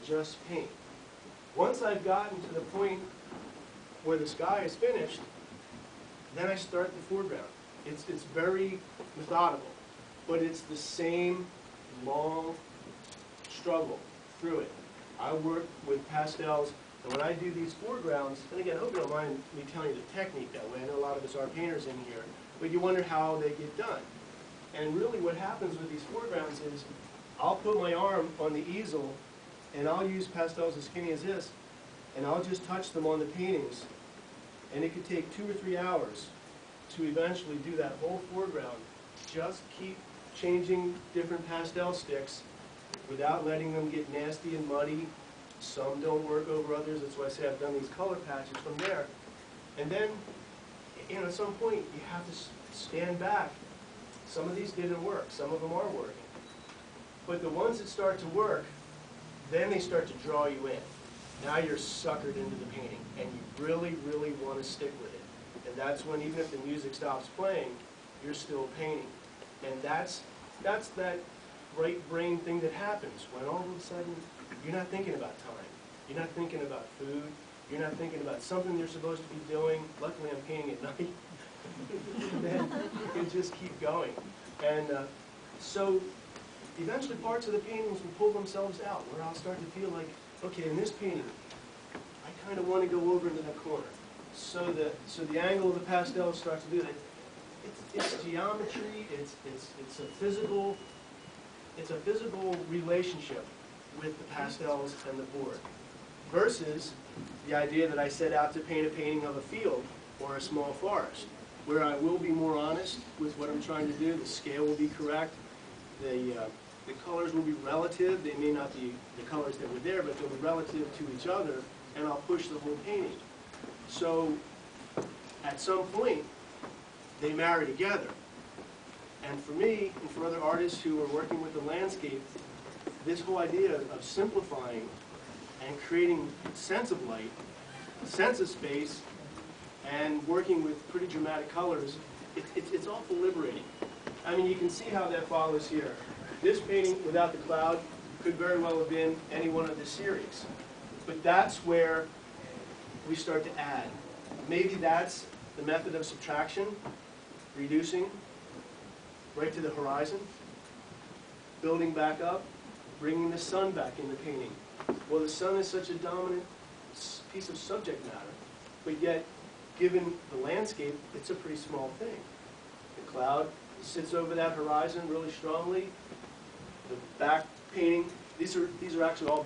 just paint. Once I've gotten to the point where the sky is finished, then I start the foreground. It's very methodical, but it's the same long struggle through it. I work with pastels, and when I do these foregrounds, and again, I hope you don't mind me telling you the technique that way. I know a lot of us are painters in here, but you wonder how they get done. And really what happens with these foregrounds is I'll put my arm on the easel, and I'll use pastels as skinny as this, and I'll just touch them on the paintings, and it could take 2 or 3 hours to eventually do that whole foreground. Just keep changing different pastel sticks without letting them get nasty and muddy. Some don't work over others. That's why I say I've done these color patches from there. And then, you know, at some point you have to stand back. Some of these didn't work. Some of them are working. But the ones that start to work, then they start to draw you in. Now you're suckered into the painting, and you really, really want to stick with it. And that's when, even if the music stops playing, you're still painting. And that's that right brain thing that happens when all of a sudden you're not thinking about time. You're not thinking about food. You're not thinking about something you're supposed to be doing. Luckily, I'm painting at night. And then you can just keep going. And so eventually parts of the paintings will pull themselves out, where I'll start to feel like, okay, in this painting, I kind of want to go over into that corner. So the angle of the pastel starts to do that. It's geometry. It's a physical relationship with the pastels and the board, versus the idea that I set out to paint a painting of a field or a small forest, where I will be more honest with what I'm trying to do. The scale will be correct. The colors will be relative. They may not be the colors that were there, but they'll be relative to each other, and I'll push the whole painting. So at some point, they marry together. And for me, and for other artists who are working with the landscape, this whole idea of simplifying and creating a sense of light, a sense of space, and working with pretty dramatic colors, it's awful liberating. I mean, you can see how that follows here. This painting, without the cloud, could very well have been any one of the series. But that's where we start to add. Maybe that's the method of subtraction, reducing right to the horizon, building back up, bringing the sun back in the painting. Well, the sun is such a dominant piece of subject matter, but yet, given the landscape, it's a pretty small thing. The cloud sits over that horizon really strongly. The back painting, these are actually all